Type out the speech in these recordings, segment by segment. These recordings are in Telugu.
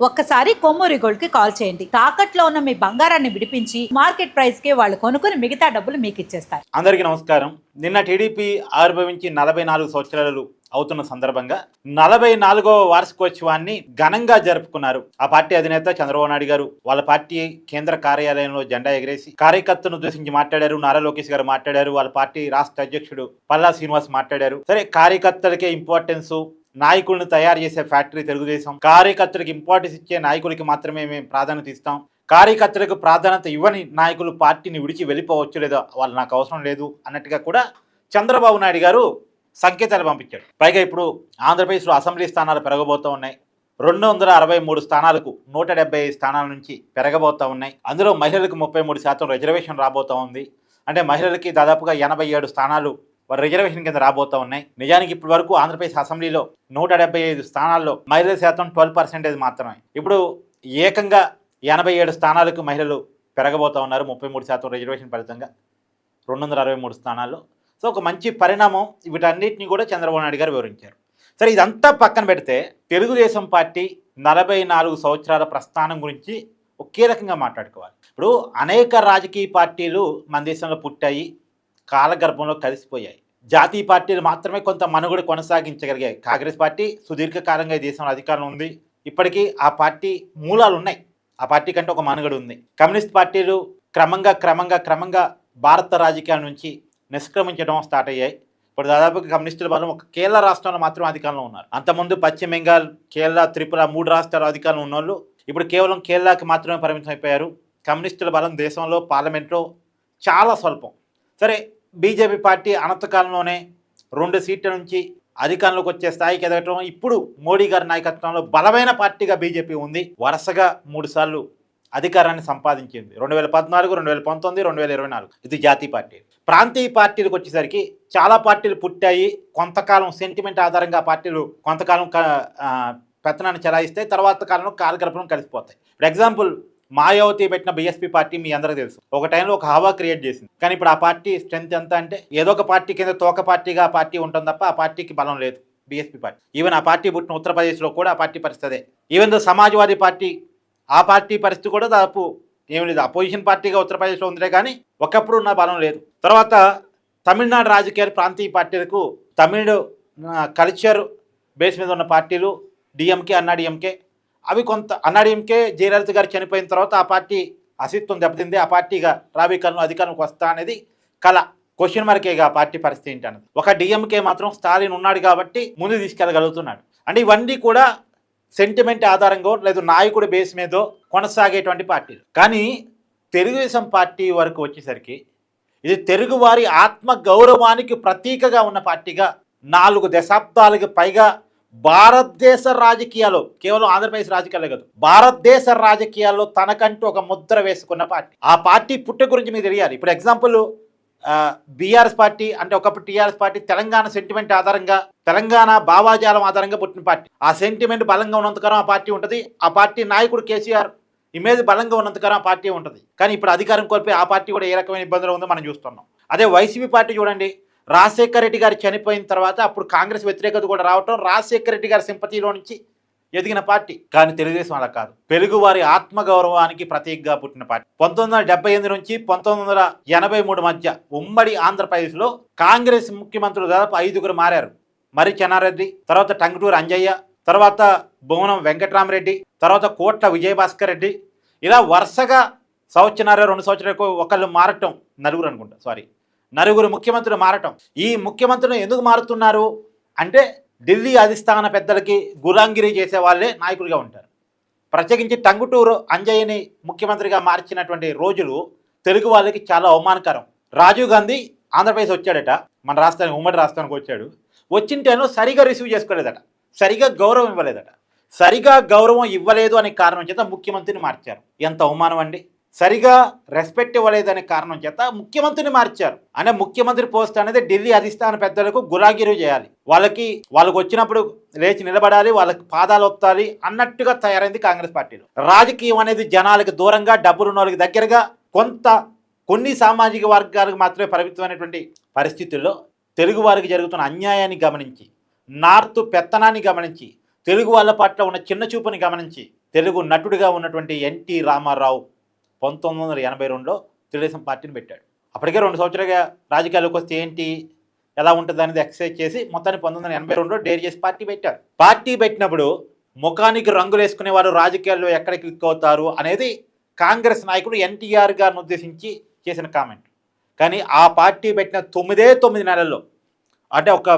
ఒక్కసారి కొమ్మూరి గోల్డ్ కి కాల్ చేయండి. తాకట్లో ఉన్న మీ బంగారాన్ని విడిపించి మార్కెట్ ప్రైస్ కి వాళ్ళు కొనుక్కుని మిగతా డబ్బులు మీకు ఇచ్చేస్తారు. అందరికీ నమస్కారం. నిన్న టీడీపీ ఆవిర్భవించి 44 సంవత్సరాలు అవుతున్న సందర్భంగా 44వ వార్షికోత్సవాన్ని ఘనంగా జరుపుకున్నారు. ఆ పార్టీ అధినేత చంద్రబాబు నాయుడు గారు వాళ్ళ పార్టీ కేంద్ర కార్యాలయంలో జెండా ఎగరేసి కార్యకర్తలను ఉద్దేశించి మాట్లాడారు. నారా లోకేష్ గారు మాట్లాడారు. వాళ్ళ పార్టీ రాష్ట్ర అధ్యక్షుడు పల్లా శ్రీనివాస్ మాట్లాడారు. సరే, కార్యకర్తలకే ఇంపార్టెన్స్, నాయకులను తయారు చేసే ఫ్యాక్టరీ తెలుగుదేశం, కార్యకర్తలకు ఇంపార్టెన్స్ ఇచ్చే నాయకులకి మాత్రమే మేము ప్రాధాన్యత ఇస్తాం, కార్యకర్తలకు ప్రాధాన్యత ఇవ్వని నాయకులు పార్టీని విడిచి వెళ్ళిపోవచ్చు, లేదా వాళ్ళు నాకు అవసరం లేదు అన్నట్టుగా కూడా చంద్రబాబు నాయుడు గారు సంకేతాలు పంపించాడు. పైగా ఇప్పుడు ఆంధ్రప్రదేశ్లో అసెంబ్లీ స్థానాలు పెరగబోతూ ఉన్నాయి. 263 స్థానాలకు 175 స్థానాల నుంచి పెరగబోతూ ఉన్నాయి. అందులో మహిళలకు 33% రిజర్వేషన్ రాబోతూ ఉంది. అంటే మహిళలకి దాదాపుగా 87 స్థానాలు రిజర్వేషన్ కింద రాబోతూ ఉన్నాయి. నిజానికి ఇప్పటి వరకు ఆంధ్రప్రదేశ్ అసెంబ్లీలో 175 స్థానాల్లో మహిళల శాతం 12% మాత్రమే. ఇప్పుడు ఏకంగా 87 స్థానాలకు మహిళలు పెరగబోతూ ఉన్నారు. 33% రిజర్వేషన్ ఫలితంగా 263 స్థానాల్లో. సో ఒక మంచి పరిణామం. వీటన్నిటిని కూడా చంద్రబాబు నాయుడు గారు వివరించారు. సరే, ఇదంతా పక్కన పెడితే తెలుగుదేశం పార్టీ 44 సంవత్సరాల ప్రస్థానం గురించి ఒకే రకంగా మాట్లాడుకోవాలి. ఇప్పుడు అనేక రాజకీయ పార్టీలు మన దేశంలో పుట్టాయి, కాలగర్భంలో కలిసిపోయాయి. జాతీయ పార్టీలు మాత్రమే కొంత మనుగడ కొనసాగించగలిగాయి. కాంగ్రెస్ పార్టీ సుదీర్ఘకాలంగా ఈ దేశంలో అధికారంలో ఉంది. ఇప్పటికీ ఆ పార్టీ మూలాలు ఉన్నాయి. ఆ పార్టీ కంటే ఒక మనుగడ ఉంది. కమ్యూనిస్ట్ పార్టీలు క్రమంగా భారత రాజకీయాల నుంచి నిష్క్రమించడం స్టార్ట్ అయ్యాయి. ఇప్పుడు దాదాపుగా కమ్యూనిస్టుల బలం ఒక కేరళ రాష్ట్రంలో మాత్రం అధికారంలో ఉన్నారు. అంతకుముందు పశ్చిమ బెంగాల్, కేరళ, త్రిపుర 3 రాష్ట్రాల అధికారంలో ఉన్నోళ్ళు ఇప్పుడు కేవలం కేరళకి మాత్రమే పరిమితం అయిపోయారు. కమ్యూనిస్టుల బలం దేశంలో పార్లమెంట్లో చాలా స్వల్పం. సరే, బీజేపీ పార్టీ అనంతకాలంలోనే 2 సీట్ల నుంచి అధికారంలోకి వచ్చే స్థాయికి ఎదగటం, ఇప్పుడు మోడీ గారి నాయకత్వంలో బలమైన పార్టీగా బీజేపీ ఉంది. వరుసగా 3 సార్లు అధికారాన్ని సంపాదించింది. 2014, 2019, 2024. ఇది జాతీయ పార్టీ. ప్రాంతీయ పార్టీలకు వచ్చేసరికి చాలా పార్టీలు పుట్టాయి. కొంతకాలం సెంటిమెంట్ ఆధారంగా పార్టీలు కొంతకాలం పెత్తనాన్ని చెలాయిస్తాయి. తర్వాత కాలంలో కాలగర్భం కలిసిపోతాయి. ఫర్ ఎగ్జాంపుల్, మాయావతి పెట్టిన బీఎస్పీ పార్టీ మీ అందరికీ తెలుసు. ఒక టైంలో ఒక హవా క్రియేట్ చేసింది. కానీ ఇప్పుడు ఆ పార్టీ స్ట్రెంత్ ఎంత అంటే ఏదో ఒక పార్టీ కింద తోక పార్టీగా ఆ పార్టీ ఉంటుంది తప్ప ఆ పార్టీకి బలం లేదు. బీఎస్పీ పార్టీ, ఈవెన్ ఆ పార్టీ పుట్టిన ఉత్తరప్రదేశ్లో కూడా ఆ పార్టీ పరిస్థితి. ఈవెన్ సమాజ్వాదీ పార్టీ, ఆ పార్టీ పరిస్థితి కూడా దాదాపు ఏమి లేదు. అపోజిషన్ పార్టీగా ఉత్తరప్రదేశ్లో ఉందిలే కానీ ఒకప్పుడు ఉన్న బలం లేదు. తర్వాత తమిళనాడు రాజకీయాలు, ప్రాంతీయ పార్టీలకు తమిళ కల్చర్ బేస్ మీద ఉన్న పార్టీలు డిఎంకే, అన్నాడీఎంకే, అవి కొంత అన్నాడీఎంకే జయలలిత గారు చనిపోయిన తర్వాత ఆ పార్టీ అస్తిత్వం దెబ్బతింది. ఆ పార్టీగా రాబోయే కాలంలో అధికారంలోకి వస్తా అనేది కళ. క్వశ్చన్ మార్కేగా ఆ పార్టీ పరిస్థితి ఏంటి అన్నది. ఒక డిఎంకే మాత్రం స్టాలిన్ ఉన్నాడు కాబట్టి ముందు తీసుకెళ్ళగలుగుతున్నాడు. అంటే ఇవన్నీ కూడా సెంటిమెంట్ ఆధారంగా లేదు నాయకుడి బేస్ మీద కొనసాగేటువంటి పార్టీలు. కానీ తెలుగుదేశం పార్టీ వరకు వచ్చేసరికి ఇది తెలుగువారి ఆత్మ గౌరవానికి ప్రతీకగా ఉన్న పార్టీగా 4 దశాబ్దాలకు పైగా భారతదేశ రాజకీయాల్లో, కేవలం ఆంధ్రప్రదేశ్ రాజకీయాలే కాదు, భారతదేశ రాజకీయాల్లో తనకంటూ ఒక ముద్ర వేసుకున్న పార్టీ. ఆ పార్టీ పుట్ట గురించి మీకు తెలియాలి. ఇప్పుడు ఎగ్జాంపుల్, బీఆర్ఎస్ పార్టీ అంటే ఒకప్పుడు టీఆర్ఎస్ పార్టీ తెలంగాణ సెంటిమెంట్ ఆధారంగా, తెలంగాణ భావాజాలం ఆధారంగా పుట్టిన పార్టీ. ఆ సెంటిమెంట్ బలంగా ఉన్నంతకాలం ఆ పార్టీ ఉంటుంది. ఆ పార్టీ నాయకుడు కేసీఆర్ ఇమేజ్ బలంగా ఉన్నంతకాలం ఆ పార్టీ ఉంటుంది. కానీ ఇప్పుడు అధికారం కోల్పోయి ఆ పార్టీ కూడా ఏ రకమైన ఇబ్బందులు ఉందో మనం చూస్తున్నాం. అదే వైసీపీ పార్టీ చూడండి, రాజశేఖర రెడ్డి గారు చనిపోయిన తర్వాత అప్పుడు కాంగ్రెస్ వ్యతిరేకత కూడా రావటం, రాజశేఖర రెడ్డి గారి సింపతిలో నుంచి ఎదిగిన పార్టీ. కానీ తెలుగుదేశం అలా కాదు. తెలుగువారి ఆత్మగౌరవానికి ప్రతీకగా పుట్టిన పార్టీ. 1978 నుంచి 1983 మధ్య ఉమ్మడి ఆంధ్రప్రదేశ్లో కాంగ్రెస్ ముఖ్యమంత్రులు దాదాపు 5గురు మారారు. మరి చెన్నారెడ్డి, తర్వాత టంగుటూరు అంజయ్య, తర్వాత బోనం వెంకటరామరెడ్డి, తర్వాత కోట్ల విజయభాస్కర్ రెడ్డి, ఇలా వరుసగా 2 సంవత్సరాలకు ఒకళ్ళు మారటం, నలుగురు ముఖ్యమంత్రులు మారటం. ఈ ముఖ్యమంత్రులు ఎందుకు మారుతున్నారు అంటే ఢిల్లీ అధిష్టాన పెద్దలకి గులాంగిరి చేసే వాళ్ళే నాయకులుగా ఉంటారు. ప్రత్యేకించి టంగుటూరు అంజయ్యని ముఖ్యమంత్రిగా మార్చినటువంటి రోజులు తెలుగు వాళ్ళకి చాలా అవమానకరం. రాజీవ్ గాంధీ ఆంధ్రప్రదేశ్ వచ్చాడట, మన రాష్ట్రానికి, ఉమ్మడి రాష్ట్రానికి వచ్చాడు. వచ్చింటేనో సరిగా రిసీవ్ చేసుకోలేదట, సరిగా గౌరవం ఇవ్వలేదట. సరిగా గౌరవం ఇవ్వలేదు అనే కారణం చేత ముఖ్యమంత్రిని మార్చారు. ఎంత అవమానం అండి! సరిగా రెస్పెక్ట్ ఇవ్వలేదనే కారణం చేత ముఖ్యమంత్రిని మార్చారు. అంటే ముఖ్యమంత్రి పోస్ట్ అనేది ఢిల్లీ అధిష్టాన పెద్దలకు గులాగిరి చేయాలి, వాళ్ళకు వచ్చినప్పుడు లేచి నిలబడాలి, వాళ్ళకి పాదాలు ఒత్తాలి అన్నట్టుగా తయారైంది కాంగ్రెస్ పార్టీలో. రాజకీయం అనేది జనాలకు దూరంగా, డబ్బులున్న వాళ్ళకి దగ్గరగా, కొన్ని సామాజిక వర్గాలకు మాత్రమే పరిమితమైనటువంటి పరిస్థితుల్లో తెలుగు వారికి జరుగుతున్న అన్యాయాన్ని గమనించి, నార్త్ పెత్తనాన్ని గమనించి, తెలుగు వాళ్ళ పట్ల ఉన్న చిన్న చూపుని గమనించి తెలుగు నటుడిగా ఉన్నటువంటి ఎన్టీ రామారావు 1982లో తెలుగుదేశం పార్టీని పెట్టాడు. అప్పటికే 2 సంవత్సరాలుగా రాజకీయాల్లోకి వస్తే ఏంటి ఎలా ఉంటుంది అనేది ఎక్సర్సైజ్ చేసి మొత్తాన్ని 1982లో డేర్ చేసి పార్టీ పెట్టారు. పార్టీ పెట్టినప్పుడు ముఖానికి రంగులు వేసుకునేవారు రాజకీయాల్లో ఎక్కడ క్లిక్ అవుతారు అనేది కాంగ్రెస్ నాయకుడు ఎన్టీఆర్ గారిని ఉద్దేశించి చేసిన కామెంట్. కానీ ఆ పార్టీ పెట్టిన 9 నెలల్లో, అంటే ఒక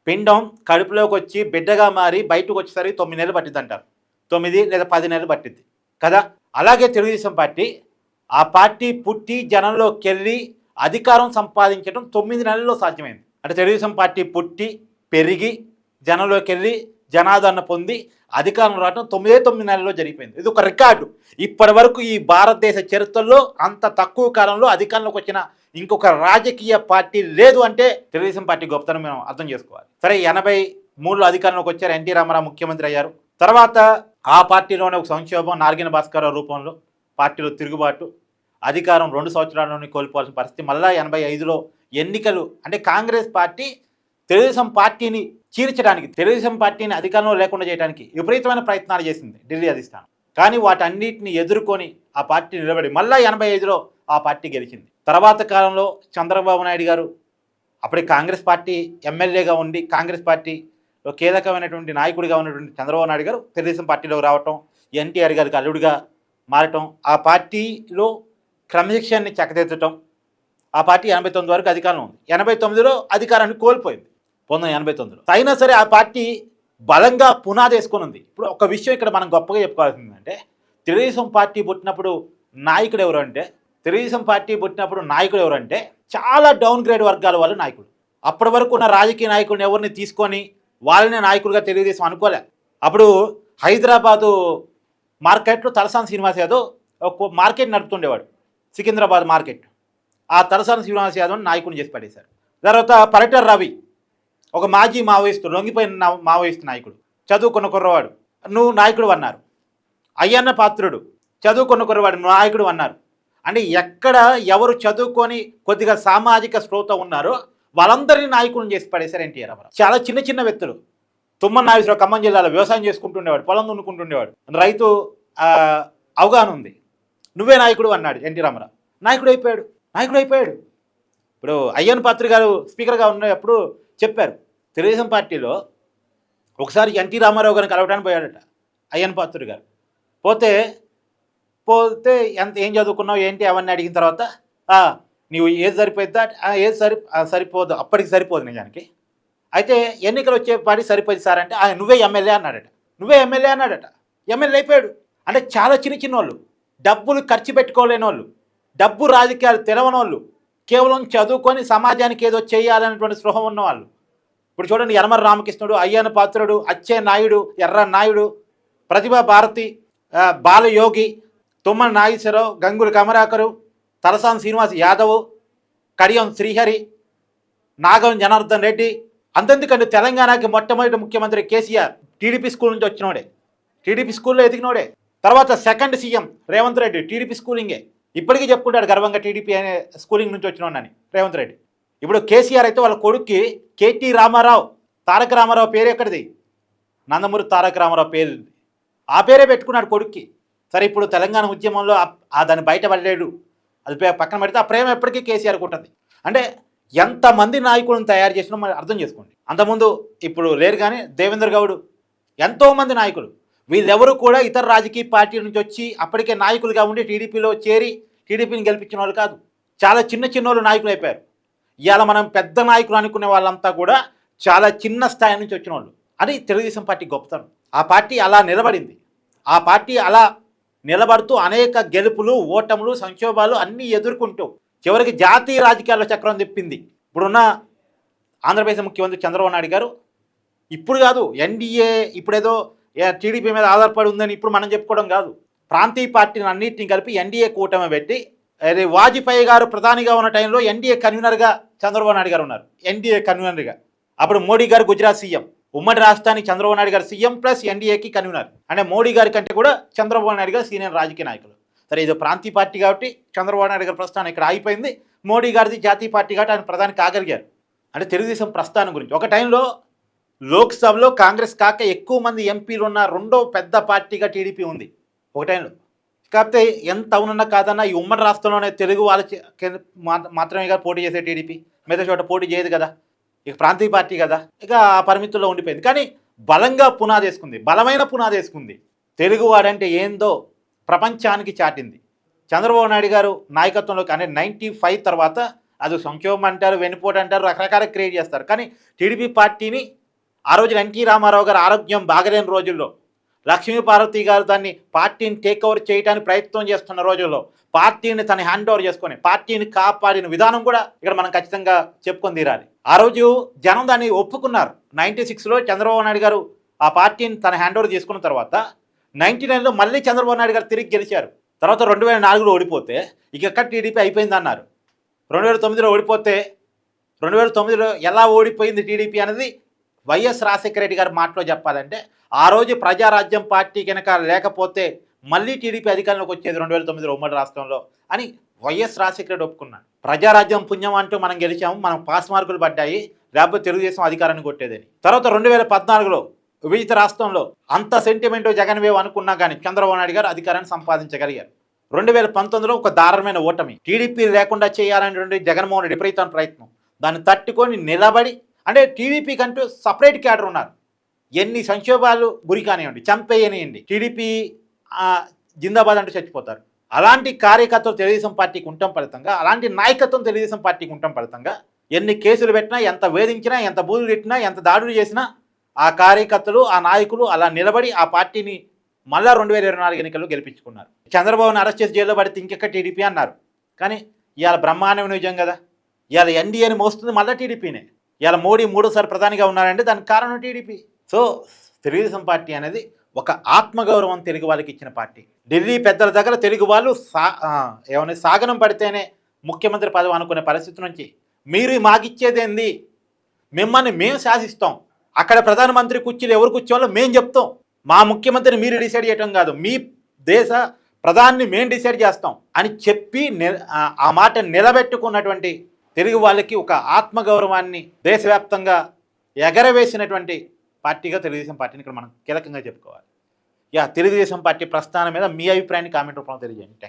పిండం కడుపులోకి వచ్చి బిడ్డగా మారి బయటకు వచ్చేసరికి 9 నెలలు పట్టింది అంటారు. 9 లేదా 10 నెలలు పట్టింది కదా. అలాగే తెలుగుదేశం పార్టీ ఆ పార్టీ పుట్టి జనంలోకి వెళ్ళి అధికారం సంపాదించడం 9 నెలల్లో సాధ్యమైంది. అంటే తెలుగుదేశం పార్టీ పుట్టి పెరిగి జనంలోకి వెళ్ళి జనాదరణ పొంది అధికారం రావడం 9 నెలల్లో జరిగిపోయింది. ఇది ఒక రికార్డు. ఇప్పటి వరకు ఈ భారతదేశ చరిత్రలో అంత తక్కువ కాలంలో అధికారంలోకి వచ్చిన ఇంకొక రాజకీయ పార్టీ లేదు అంటే తెలుగుదేశం పార్టీ గొప్పతనం మనం అర్థం చేసుకోవాలి. సరే, 83లో అధికారంలోకి వచ్చారు, ఎన్టీ రామారావు ముఖ్యమంత్రి అయ్యారు. తర్వాత ఆ పార్టీలోనే ఒక సంక్షోభం, నార్గిన భాస్కరరావు రూపంలో పార్టీలో తిరుగుబాటు, అధికారం 2 సంవత్సరాల్లోనే కోల్పోవాల్సిన పరిస్థితి. మళ్ళా 85లో ఎన్నికలు. అంటే కాంగ్రెస్ పార్టీ తెలుగుదేశం పార్టీని చీల్చడానికి, తెలుగుదేశం పార్టీని అధికారంలో లేకుండా చేయడానికి విపరీతమైన ప్రయత్నాలు చేసింది ఢిల్లీ అధిష్టానం. కానీ వాటన్నిటిని ఎదుర్కొని ఆ పార్టీ నిలబడి మళ్ళా 85లో ఆ పార్టీ గెలిచింది. తర్వాత కాలంలో చంద్రబాబు నాయుడు గారు అప్పటి కాంగ్రెస్ పార్టీ ఎమ్మెల్యేగా ఉండి కాంగ్రెస్ పార్టీలో కీలకమైనటువంటి నాయకుడిగా ఉన్నటువంటి చంద్రబాబు నాయుడు గారు తెలుగుదేశం పార్టీలోకి రావటం, ఎన్టీఆర్ గారికి అల్లుడిగా మారటం, ఆ పార్టీలో క్రమశిక్షణని చక్కదిద్దటం. ఆ పార్టీ 89 వరకు అధికారం ఉంది. 89లో అధికారాన్ని కోల్పోయింది 1989లో. అయినా సరే ఆ పార్టీ బలంగా పునాది వేసుకొని ఉంది. ఇప్పుడు ఒక విషయం ఇక్కడ మనం గొప్పగా చెప్పుకోవాల్సిందంటే, తెలుగుదేశం పార్టీ పుట్టినప్పుడు నాయకుడు ఎవరంటే చాలా డౌన్ గ్రేడ్ వర్గాల వాళ్ళ నాయకుడు. అప్పటి వరకు ఉన్న రాజకీయ నాయకులను ఎవరిని తీసుకొని వాళ్ళనే నాయకులుగా తెలుగుదేశం అనుకోలే. అప్పుడు హైదరాబాదు మార్కెట్లో తలసాని శ్రీనివాస్ యాదవ్ ఒక మార్కెట్ నడుపుతుండేవాడు, సికింద్రాబాద్ మార్కెట్. ఆ తలసాని శ్రీనివాస్ యాదవ్ని నాయకుడిని చేసి పడేశారు. తర్వాత పరటర్ రవి ఒక మాజీ మావోయిస్టు, లొంగిపోయిన మావోయిస్టు నాయకుడు, చదువుకున్న కుర్రవాడు, నువ్వు నాయకుడు అన్నారు. అయ్యన్న పాత్రుడు చదువుకున్న కుర్రవాడు, నువ్వు నాయకుడు అన్నారు. అంటే ఎక్కడ ఎవరు చదువుకొని కొద్దిగా సామాజిక స్పృహత ఉన్నారో వాళ్ళందరినీ నాయకులను చేసి పడేశారు ఎన్టీఆర్ రామారావు. చాలా చిన్న చిన్న వ్యక్తులు. తుమ్మల నాగేశ్వరరావు ఖమ్మం జిల్లాలో వ్యవసాయం చేసుకుంటుండేవాడు, పొలం దున్నుకుంటుండేవాడు, రైతు అవగాహన ఉంది. నువ్వే నాయకుడు అన్నాడు ఎన్టీ రామారావు. నాయకుడు అయిపోయాడు. ఇప్పుడు అయ్యన్ పాత్ర గారు స్పీకర్గా ఉన్నప్పుడు చెప్పారు, తెలుగుదేశం పార్టీలో ఒకసారి ఎన్టీ రామారావు గారిని కలవడానికి పోయాడట అయ్యన్ పాత్ర గారు. పోతే ఏం చదువుకున్నావు ఏంటి అవన్నీ అడిగిన తర్వాత నీవు ఏది సరిపోద్దా, ఏది సరిపోదు, అప్పటికి సరిపోదు నిజానికి. అయితే ఎన్నికలు వచ్చే పాటి సరిపోయింది సార్ అంటే నువ్వే ఎమ్మెల్యే అన్నాడట. ఎమ్మెల్యే అయిపోయాడు. అంటే చాలా చిన్న వాళ్ళు, డబ్బులు ఖర్చు పెట్టుకోలేని వాళ్ళు, డబ్బు రాజకీయాలు తెలవని వాళ్ళు, కేవలం చదువుకొని సమాజానికి ఏదో చేయాలనేటువంటి స్పృహ ఉన్నవాళ్ళు. ఇప్పుడు చూడండి, యనమల రామకృష్ణుడు, అయ్యన్న పాత్రుడు, అచ్చే నాయుడు, ఎర్ర నాయుడు, ప్రతిభా భారతి, బాలయోగి, తుమ్మల నాగేశ్వరరావు, గంగుల కమరాకరు, తలసాని శ్రీనివాస్ యాదవ్, కడియం శ్రీహరి, నాగం జనార్దన్ రెడ్డి. అంతెందుకండి, తెలంగాణకి మొట్టమొదటి ముఖ్యమంత్రి కేసీఆర్ టీడీపీ స్కూల్ నుంచి వచ్చినోడే, టీడీపీ స్కూల్లో ఎదిగినోడే. తర్వాత second CM Revanth Reddy TDP స్కూలింగే. ఇప్పటికీ చెప్పుకుంటాడు గర్వంగా టీడీపీ అనే స్కూలింగ్ నుంచి వచ్చినోడని రేవంత్ రెడ్డి. ఇప్పుడు కేసీఆర్ అయితే వాళ్ళ కొడుక్కి కేటీ రామారావు, తారక రామారావు పేరు ఎక్కడిది? నందమూరి తారక రామారావు పేరు, ఆ పేరే పెట్టుకున్నాడు కొడుక్కి. సరే, ఇప్పుడు తెలంగాణ ఉద్యమంలో దాన్ని బయటపడలేడు, అది పక్కన పెడితే ఆ ప్రేమ ఎప్పటికీ కేసీఆర్కి ఉంటుంది. అంటే ఎంతమంది నాయకులను తయారు చేసినా మనం అర్థం చేసుకోండి. అంతకుముందు ఇప్పుడు లేరు కానీ దేవేంద్ర గౌడ్, ఎంతోమంది నాయకులు, వీళ్ళెవరూ కూడా ఇతర రాజకీయ పార్టీల నుంచి వచ్చి అప్పటికే నాయకులుగా ఉండి టీడీపీలో చేరి టీడీపీని గెలిపించిన వాళ్ళు కాదు. చాలా చిన్న వాళ్ళు నాయకులు అయిపోయారు. ఇవాళ మనం పెద్ద నాయకులు అనుకునే వాళ్ళంతా కూడా చాలా చిన్న స్థాయి నుంచి వచ్చిన వాళ్ళు. అది తెలుగుదేశం పార్టీ గొప్పతనం. ఆ పార్టీ అలా నిలబడింది. ఆ పార్టీ అలా నిలబడుతూ అనేక గెలుపులు, ఓటములు, సంక్షోభాలు అన్నీ ఎదుర్కొంటూ చివరికి జాతీయ రాజకీయాల్లో చక్రం తిప్పింది. ఇప్పుడున్న ఆంధ్రప్రదేశ్ ముఖ్యమంత్రి చంద్రబాబు నాయుడు గారు. ఇప్పుడు కాదు, ఎన్డీఏ ఇప్పుడేదో టీడీపీ మీద ఆధారపడి ఉందని ఇప్పుడు మనం చెప్పుకోవడం కాదు. ప్రాంతీయ పార్టీని అన్నింటినీ కలిపి ఎన్డీఏ కూటమి పెట్టి, అదే వాజ్పేయి గారు ప్రధానిగా ఉన్న టైంలో ఎన్డీఏ కన్వీనర్గా చంద్రబాబు నాయుడు గారు ఉన్నారు. ఎన్డీఏ కన్వీనర్గా అప్పుడు మోడీ గారు గుజరాత్ సీఎం, ఉమ్మడి రాష్ట్రానికి చంద్రబాబు నాయుడు గారు సీఎం ప్లస్ ఎన్డీఏకి కన్వీనర్. అంటే మోడీ గారి కంటే కూడా చంద్రబాబు నాయుడు గారు సీనియర్ రాజకీయ నాయకులు. సరే, ఇది ప్రాంతీయ పార్టీ కాబట్టి చంద్రబాబు నాయుడు గారి ప్రస్థానం ఇక్కడ ఆగిపోయింది. మోడీ గారిది జాతీయ పార్టీ కాబట్టి ఆయన ప్రధాని కాగలిగారు. అంటే తెలుగుదేశం ప్రస్థానం గురించి ఒక టైంలో లోక్సభలో కాంగ్రెస్ కాక ఎక్కువ మంది ఎంపీలు ఉన్న రెండో పెద్ద పార్టీగా టీడీపీ ఉంది ఒక టైంలో. కాకపోతే ఎంత అవునన్నా కాదన్నా ఈ ఉమ్మడి రాష్ట్రంలోనే తెలుగు వాళ్ళ మాత్రమే కదా పోటీ చేసే టీడీపీ, మిగతా చోట పోటీ చేయదు కదా, ఇక ప్రాంతీయ పార్టీ కదా, ఇక ఆ పరిమితుల్లో ఉండిపోయింది. కానీ బలంగా పునాదేసుకుంది, బలమైన పునాదేసుకుంది. తెలుగువాడంటే ఏందో ప్రపంచానికి చాటింది. చంద్రబాబు నాయుడు గారు నాయకత్వంలోకి అంటే 95 తర్వాత అది సంక్షోభం అంటారు, వెనుపోటు అంటారు, రకరకాల క్రియేట్ చేస్తారు. కానీ టీడీపీ పార్టీని ఆ రోజున ఎన్టీ రామారావు గారు ఆరోగ్యం బాగలేని రోజుల్లో, లక్ష్మీపార్వతి గారు దాన్ని పార్టీని టేక్ ఓవర్ చేయడానికి ప్రయత్నం చేస్తున్న రోజుల్లో పార్టీని తన హ్యాండ్ ఓవర్ చేసుకొని పార్టీని కాపాడిన విధానం కూడా ఇక్కడ మనం ఖచ్చితంగా చెప్పుకొని తీరాలి. ఆ రోజు జనం దాన్ని ఒప్పుకున్నారు. 96లో చంద్రబాబు నాయుడు గారు ఆ పార్టీని తన హ్యాండ్ ఓవర్ చేసుకున్న తర్వాత 99లో మళ్ళీ చంద్రబాబు నాయుడు గారు తిరిగి గెలిచారు. తర్వాత 2004లో ఓడిపోతే ఇక ఎక్కడ టీడీపీ అయిపోయింది అన్నారు. 2009లో ఓడిపోతే 2009లో ఎలా ఓడిపోయింది టీడీపీ అనేది వైఎస్ రాజశేఖర రెడ్డి గారి మాటలో చెప్పాలంటే ఆ రోజు ప్రజారాజ్యం పార్టీ కనుక లేకపోతే మళ్ళీ టీడీపీ అధికారంలోకి వచ్చేది 2009లో ఉమ్మడి రాష్ట్రంలో అని వైఎస్ రాజశేఖర రెడ్డి ఒప్పుకున్నాడు. ప్రజారాజ్యం పుణ్యం అంటూ మనం గెలిచాము, మనం పాస్ మార్కులు పడ్డాయి, లేకపోతే తెలుగుదేశం అధికారాన్ని కొట్టేదని. తర్వాత 2014లో విభజిత రాష్ట్రంలో అంత సెంటిమెంట్ జగన్ వేవ్ అనుకున్నా కానీ చంద్రబాబు నాయుడు గారు అధికారాన్ని సంపాదించగలిగారు. 2019లో ఒక దారుణమైన ఓటమి, టీడీపీ లేకుండా చేయాలనేటువంటి జగన్మోహన్ రెడ్డి విపరీతమైన ప్రయత్నం, దాన్ని తట్టుకొని నిలబడి అంటే టీడీపీ కంటూ సపరేట్ క్యాడర్ ఉన్నారు. ఎన్ని సంక్షోభాలు గురి కానివ్వండి, చంపేయనివ్వండి, టీడీపీ జిందాబాద్ అంటూ చచ్చిపోతారు. అలాంటి కార్యకర్తలు తెలుగుదేశం పార్టీకి ఉండటం ఫలితంగా, అలాంటి నాయకత్వం తెలుగుదేశం పార్టీకి ఉండటం ఫలితంగా ఎన్ని కేసులు పెట్టినా, ఎంత వేధించినా, ఎంత బూతులు పెట్టినా, ఎంత దాడులు చేసినా ఆ కార్యకర్తలు, ఆ నాయకులు అలా నిలబడి ఆ పార్టీని మళ్ళా 2024 ఎన్నికల్లో గెలిపించుకున్నారు. చంద్రబాబుని అరెస్ట్ చేసి జైల్లో పడితే ఇంకెక్కడ టీడీపీ అన్నారు. కానీ ఇవాళ బ్రహ్మాండమైన విజయం కదా, ఇవాళ ఎన్డీఏని మోస్తుంది మళ్ళీ టీడీపీనే. ఇవాళ మోడీ 3వ ప్రధానిగా ఉన్నారంటే దానికి కారణం టీడీపీ. సో తెలుగుదేశం పార్టీ అనేది ఒక ఆత్మగౌరవం తెలుగు వాళ్ళకి ఇచ్చిన పార్టీ. ఢిల్లీ పెద్దల దగ్గర తెలుగు వాళ్ళు ఏమైనా సాగనం పడితేనే ముఖ్యమంత్రి పదవి అనుకునే పరిస్థితి నుంచి మీరు మాకిచ్చేదేంది, మిమ్మల్ని మేము శాసిస్తాం, అక్కడ ప్రధానమంత్రి కుర్చీలు ఎవరు కూర్చోవాలో మేము చెప్తాం, మా ముఖ్యమంత్రిని మీరు డిసైడ్ చేయటం కాదు, మీ దేశ ప్రధాని మేము డిసైడ్ చేస్తాం అని చెప్పి ఆ మాట నిలబెట్టుకున్నటువంటి తెలుగు వాళ్ళకి ఒక ఆత్మగౌరవాన్ని దేశవ్యాప్తంగా ఎగరవేసినటువంటి పార్టీగా తెలుగుదేశం పార్టీని ఇక్కడ మనం కీలకంగా చెప్పుకోవాలి. తెలుగుదేశం పార్టీ ప్రస్థానం మీద మీ అభిప్రాయాన్ని కామెంట్ రూపంలో తెలియజేయండి. Thank you.